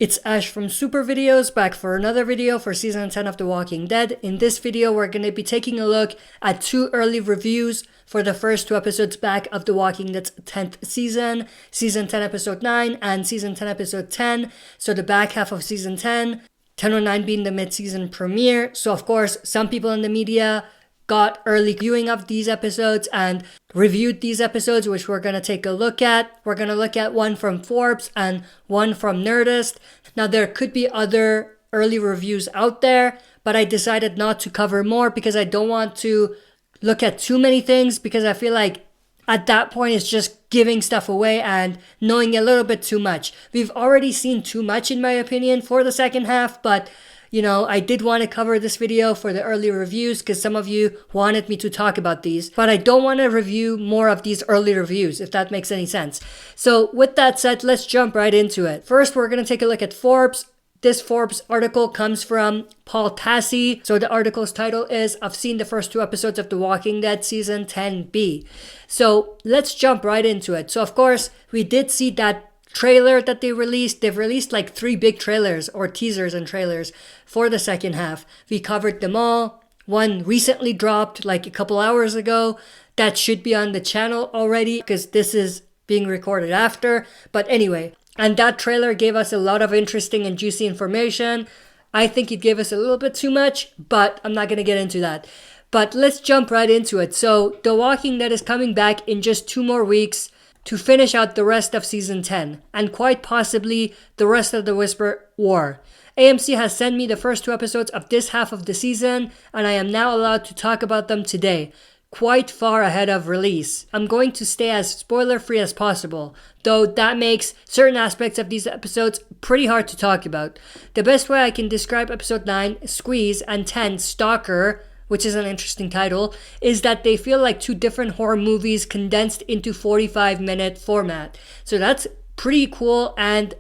It's Ash from Super Videos, back for another video for Season 10 of The Walking Dead. In this video, we're going to be taking a look at two early reviews for the first two episodes back of The Walking Dead's 10th season, Season 10 Episode 9 and Season 10 Episode 10, so the back half of Season 10, 1009 being the mid-season premiere. So of course, some people in the media got early viewing of these episodes and reviewed these episodes, which we're going to take a look at. We're going to look at one from Forbes and one from Nerdist. Now, there could be other early reviews out there, but I decided not to cover more because I don't want to look at too many things, because I feel like at that point it's just giving stuff away and knowing a little bit too much. We've already seen too much, in my opinion, for the second half, but I did want to cover this video for the early reviews because some of you wanted me to talk about these, but I don't want to review more of these early reviews, if that makes any sense. So with that said, let's jump right into it. First, we're going to take a look at Forbes. This Forbes article comes from Paul Tassi. So the article's title is, I've seen the first two episodes of The Walking Dead Season 10B. So let's jump right into it. So of course, we did see that trailer that they released. They've released like 3 big trailers or teasers and trailers for the second half. We covered them all. One recently dropped like a couple hours ago. That should be on the channel already because this is being recorded after. But anyway, and that trailer gave us a lot of interesting and juicy information. I think it gave us a little bit too much, but I'm not going to get into that. But let's jump right into it. So The Walking Dead is coming back in just 2 more weeks to finish out the rest of Season 10, and quite possibly the rest of the Whisper War. AMC has sent me the first 2 episodes of this half of the season, and I am now allowed to talk about them today, quite far ahead of release. I'm going to stay as spoiler-free as possible, though that makes certain aspects of these episodes pretty hard to talk about. The best way I can describe Episode 9, Squeeze, and 10, Stalker, which is an interesting title, is that they feel like 2 different horror movies condensed into 45-minute format. So that's pretty cool and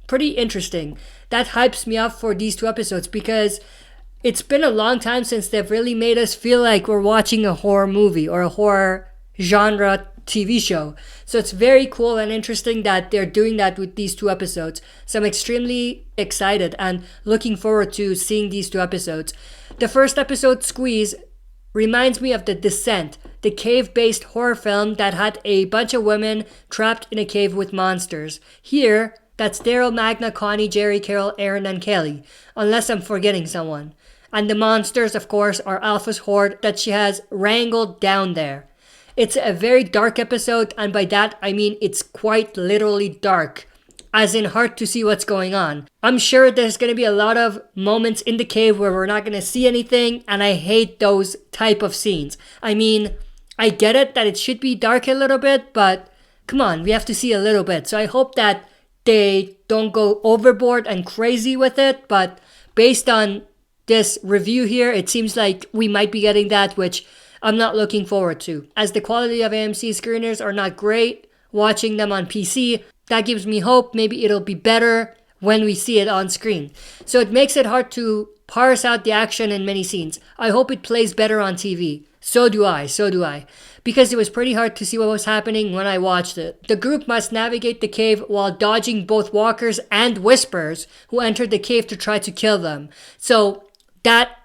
pretty interesting. That hypes me up for these 2 episodes because it's been a long time since they've really made us feel like we're watching a horror movie or a horror genre TV show. So it's very cool and interesting that they're doing that with these 2 episodes. So I'm extremely excited and looking forward to seeing these 2 episodes. The first episode, Squeeze, reminds me of The Descent, the cave-based horror film that had a bunch of women trapped in a cave with monsters. Here, that's Daryl, Magna, Connie, Jerry, Carol, Aaron, and Kelly, unless I'm forgetting someone. And the monsters, of course, are Alpha's horde that she has wrangled down there. It's a very dark episode, and by that I mean it's quite literally dark, as in hard to see what's going on. I'm sure there's going to be a lot of moments in the cave where we're not going to see anything, and I hate those type of scenes. I mean, I get it that it should be dark a little bit, but come on, we have to see a little bit. So I hope that they don't go overboard and crazy with it, but based on this review here, it seems like we might be getting that, which I'm not looking forward to. As the quality of AMC screeners are not great, watching them on PC, that gives me hope maybe it'll be better when we see it on screen. So it makes it hard to parse out the action in many scenes. I hope it plays better on TV. So do I. Because it was pretty hard to see what was happening when I watched it. The group must navigate the cave while dodging both walkers and whispers who entered the cave to try to kill them. So that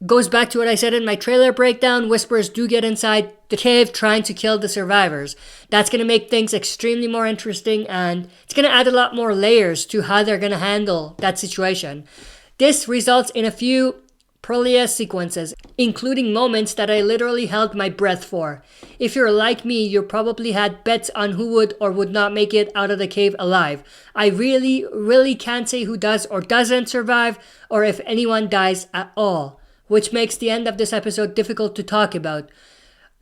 goes back to what I said in my trailer breakdown. Whispers do get inside the cave trying to kill the survivors. That's going to make things extremely more interesting, and it's going to add a lot more layers to how they're going to handle that situation. This results in a few Prolia sequences, including moments that I literally held my breath for. If you're like me, you probably had bets on who would or would not make it out of the cave alive. I really can't say who does or doesn't survive, or if anyone dies at all, which makes the end of this episode difficult to talk about.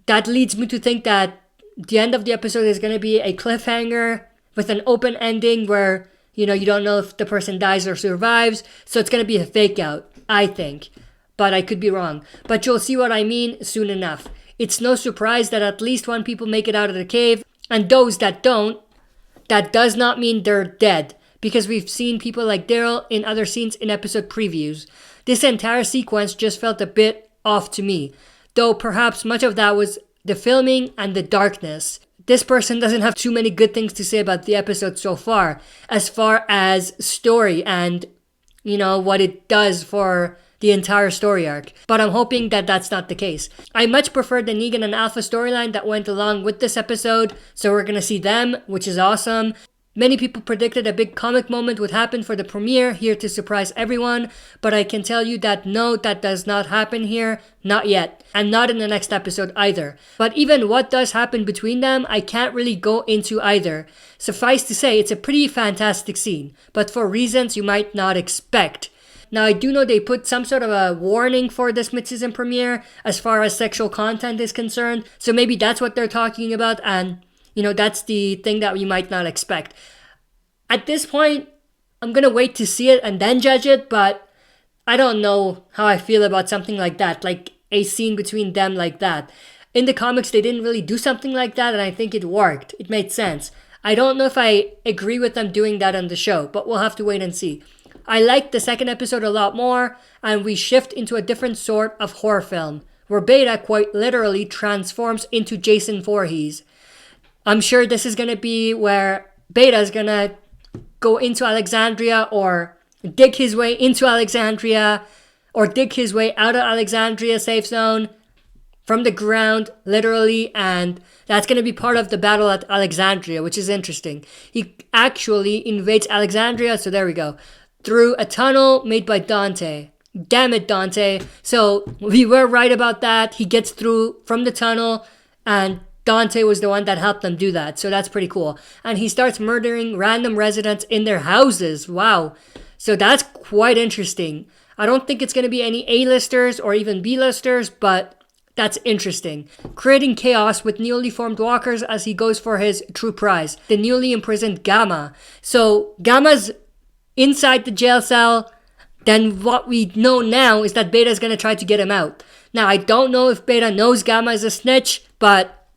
That leads me to think that the end of the episode is going to be a cliffhanger with an open ending where, you don't know if the person dies or survives. So it's going to be a fake out, I think. But I could be wrong. But you'll see what I mean soon enough. It's no surprise that at least 1 people make it out of the cave, and those that don't, that does not mean they're dead, because we've seen people like Daryl in other scenes in episode previews. This entire sequence just felt a bit off to me, though perhaps much of that was the filming and the darkness. this person doesn't have too many good things to say about the episode so far as story and, what it does for the entire story arc. But I'm hoping that that's not the case. I much preferred the Negan and Alpha storyline that went along with this episode, so we're gonna see them, which is awesome. Many people predicted a big comic moment would happen for the premiere, here to surprise everyone, but I can tell you that no, that does not happen here, not yet, and not in the next episode either. But even what does happen between them, I can't really go into either. Suffice to say, it's a pretty fantastic scene, but for reasons you might not expect. Now, I do know they put some sort of a warning for this midseason premiere as far as sexual content is concerned, so maybe that's what they're talking about, and that's the thing that you might not expect. At this point, I'm going to wait to see it and then judge it, but I don't know how I feel about something like that, like a scene between them like that. In the comics, they didn't really do something like that, and I think it worked. It made sense. I don't know if I agree with them doing that on the show, but we'll have to wait and see. I liked the second episode a lot more, and we shift into a different sort of horror film, where Beta quite literally transforms into Jason Voorhees. I'm sure this is going to be where Beta is going to go into Alexandria or dig his way into Alexandria or dig his way out of Alexandria safe zone from the ground, literally, and that's going to be part of the battle at Alexandria, which is interesting. He actually invades Alexandria, so there we go, through a tunnel made by Dante. Damn it, Dante. So we were right about that. He gets through from the tunnel, and Dante was the one that helped them do that, so that's pretty cool. And he starts murdering random residents in their houses. Wow. So that's quite interesting. I don't think it's going to be any A-listers or even B-listers, but that's interesting. Creating chaos with newly formed walkers as he goes for his true prize, the newly imprisoned Gamma. So Gamma's inside the jail cell. Then what we know now is that Beta is going to try to get him out. Now, I don't know if Beta knows Gamma is a snitch, but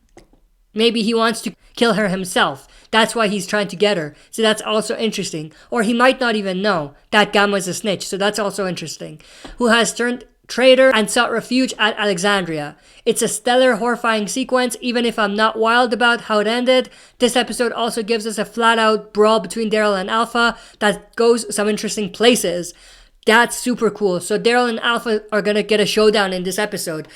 maybe he wants to kill her himself. That's why he's trying to get her. So that's also interesting. Or he might not even know that Gamma is a snitch. So that's also interesting. Who has turned traitor and sought refuge at Alexandria. It's a stellar, horrifying sequence. Even if I'm not wild about how it ended, this episode also gives us a flat-out brawl between Daryl and Alpha that goes some interesting places. That's super cool. So Daryl and Alpha are going to get a showdown in this episode.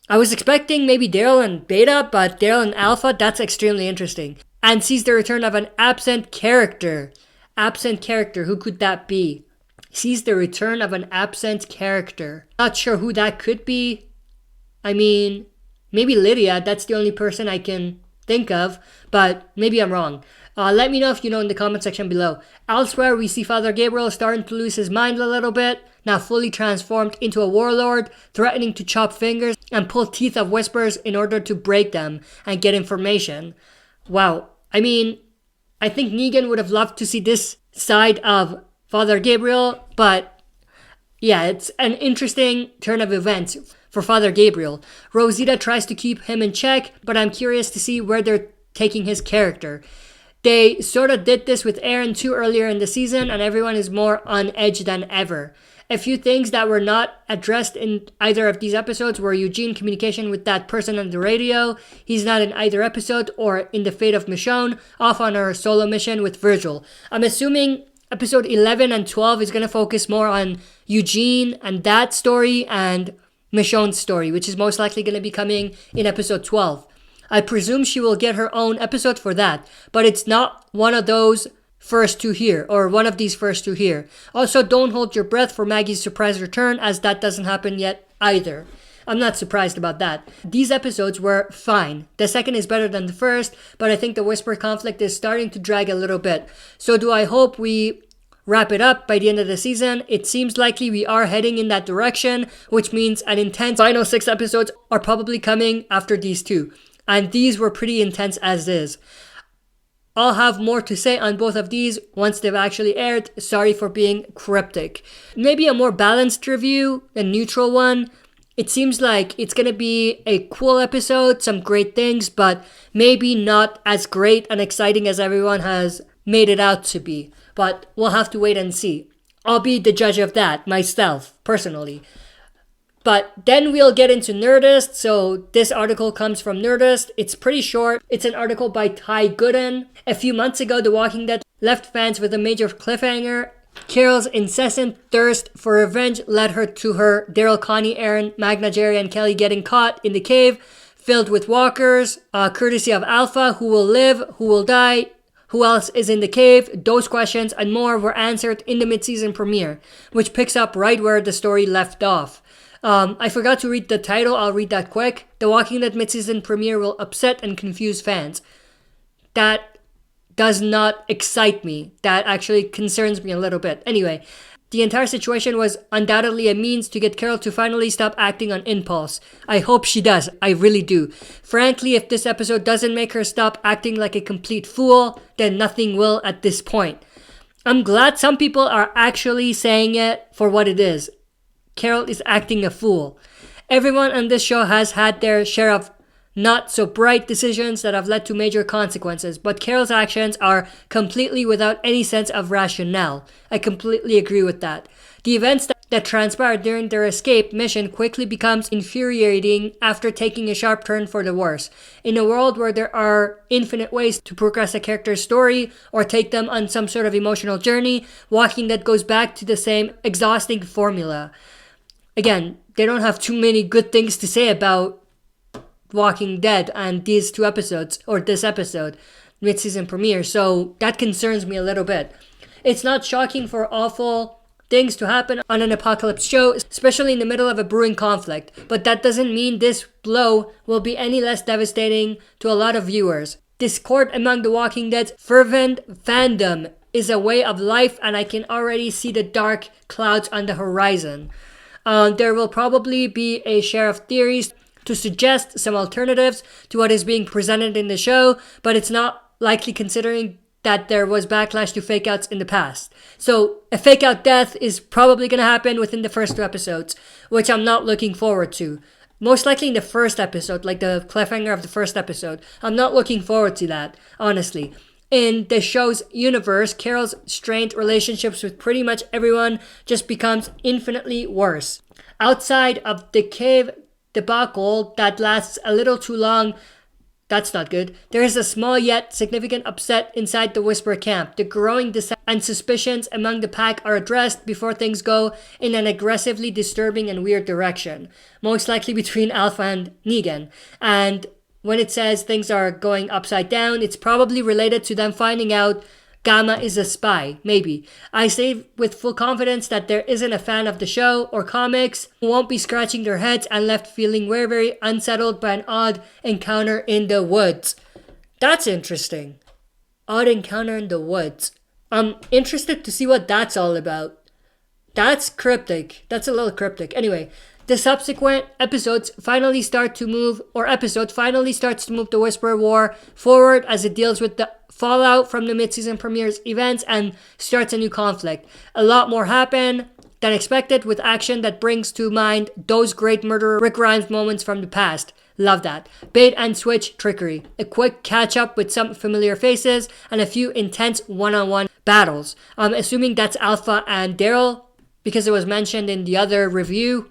I was expecting maybe Daryl and Beta, but Daryl and Alpha, that's extremely interesting. And sees the return of an absent character. Absent character, who could that be? Sees the return of an absent character. Not sure who that could be. I mean, maybe Lydia, that's the only person I can think of, but maybe I'm wrong. Let me know if you know in the comment section below. Elsewhere, we see Father Gabriel starting to lose his mind a little bit, now fully transformed into a warlord, threatening to chop fingers and pull teeth of whispers in order to break them and get information. Wow. I mean, I think Negan would have loved to see this side of Father Gabriel, but yeah, it's an interesting turn of events for Father Gabriel. Rosita tries to keep him in check, but I'm curious to see where they're taking his character. They sort of did this with Aaron too earlier in the season, and everyone is more on edge than ever. A few things that were not addressed in either of these episodes were Eugene communication with that person on the radio. He's not in either episode, or in the fate of Michonne, off on her solo mission with Virgil. I'm assuming episode 11 and 12 is going to focus more on Eugene and that story and Michonne's story, which is most likely going to be coming in episode 12. I presume she will get her own episode for that, but it's not one of those first two here, or one of these first two here. Also, don't hold your breath for Maggie's surprise return, as that doesn't happen yet either. I'm not surprised about that. These episodes were fine. The second is better than the first, but I think the Whisper conflict is starting to drag a little bit. So do I hope we wrap it up by the end of the season? It seems likely we are heading in that direction, which means an intense final 6 episodes are probably coming after these two. And these were pretty intense as is. I'll have more to say on both of these once they've actually aired. Sorry for being cryptic. Maybe a more balanced review, a neutral one. It seems like it's going to be a cool episode, some great things, but maybe not as great and exciting as everyone has made it out to be. But we'll have to wait and see. I'll be the judge of that myself, personally. But then we'll get into Nerdist. So this article comes from Nerdist. It's pretty short. It's an article by Ty Gooden. A few months ago, The Walking Dead left fans with a major cliffhanger. Carol's incessant thirst for revenge led her to her Daryl, Connie, Aaron, Magna, Jerry, and Kelly getting caught in the cave filled with walkers, courtesy of Alpha. Who will live? Who will die? Who else is in the cave? Those questions and more were answered in the mid-season premiere, which picks up right where the story left off. I forgot to read the title. I'll read that quick. The Walking Dead mid-season premiere will upset and confuse fans. That does not excite me. That actually concerns me a little bit. Anyway, the entire situation was undoubtedly a means to get Carol to finally stop acting on impulse. I hope she does. I really do. Frankly, if this episode doesn't make her stop acting like a complete fool, then nothing will at this point. I'm glad some people are actually saying it for what it is. Carol is acting a fool. Everyone on this show has had their share of not so bright decisions that have led to major consequences, but Carol's actions are completely without any sense of rationale. I completely agree with that. The events that transpired during their escape mission quickly becomes infuriating after taking a sharp turn for the worse. In a world where there are infinite ways to progress a character's story or take them on some sort of emotional journey, Walking Dead goes back to the same exhausting formula. Again, they don't have too many good things to say about Walking Dead and these two episodes, or this episode, mid-season premiere, so that concerns me a little bit. It's not shocking for awful things to happen on an apocalypse show, especially in the middle of a brewing conflict, but that doesn't mean this blow will be any less devastating to a lot of viewers. Discord among The Walking Dead's fervent fandom is a way of life, and I can already see the dark clouds on the horizon. There will probably be a share of theories to suggest some alternatives to what is being presented in the show, but it's not likely considering that there was backlash to fake outs in the past. So a fake out death is probably going to happen within the first two episodes, which I'm not looking forward to. Most likely in the first episode, like the cliffhanger of the first episode. I'm not looking forward to that, honestly. In the show's universe, Carol's strained relationships with pretty much everyone just becomes infinitely worse. Outside of the cave debacle that lasts a little too long, that's not good. There is a small yet significant upset inside the Whisper camp. The growing dissent and suspicions among the pack are addressed before things go in an aggressively disturbing and weird direction, most likely between Alpha and Negan. And when it says things are going upside down, it's probably related to them finding out Gamma is a spy, maybe. I say with full confidence that there isn't a fan of the show or comics who won't be scratching their heads and left feeling very, very unsettled by an odd encounter in the woods. That's interesting. Odd encounter in the woods. I'm interested to see what that's all about. That's cryptic. That's a little cryptic. Anyway, the subsequent episode finally starts to move the Whisper War forward as it deals with the fallout from the mid-season premiere's events and starts a new conflict. A lot more happen than expected, with action that brings to mind those great murderer Rick Grimes moments from the past. Love that. Bait and switch trickery, a quick catch up with some familiar faces, and a few intense one-on-one battles. I'm assuming that's Alpha and Daryl because it was mentioned in the other review.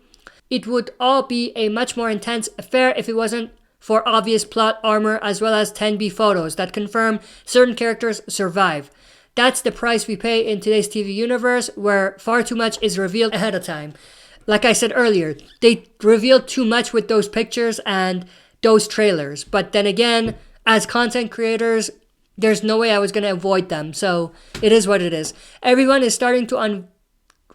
It would all be a much more intense affair if it wasn't for obvious plot armor as well as 10B photos that confirm certain characters survive. That's the price we pay in today's TV universe, where far too much is revealed ahead of time. Like I said earlier, they revealed too much with those pictures and those trailers. But then again, as content creators, there's no way I was going to avoid them. So it is what it is. Everyone is starting to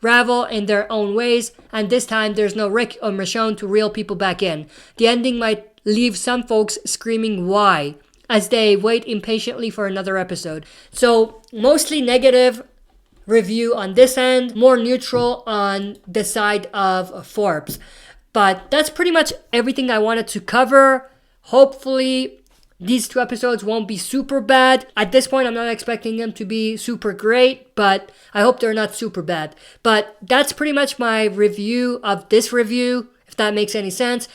unravel in their own ways, and this time there's no Rick or Michonne to reel people back in. The ending might leave some folks screaming why as they wait impatiently for another episode. So mostly negative review on this end, more neutral on the side of Forbes. But that's pretty much everything I wanted to cover. Hopefully these two episodes won't be super bad. At this point, I'm not expecting them to be super great, but I hope they're not super bad. But that's pretty much my review of this review, if that makes any sense.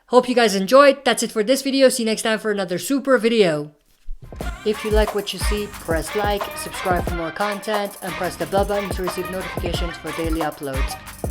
Hope you guys enjoyed. That's it for this video. See you next time for another super video. If you like what you see, press like, subscribe for more content, and press the bell button to receive notifications for daily uploads.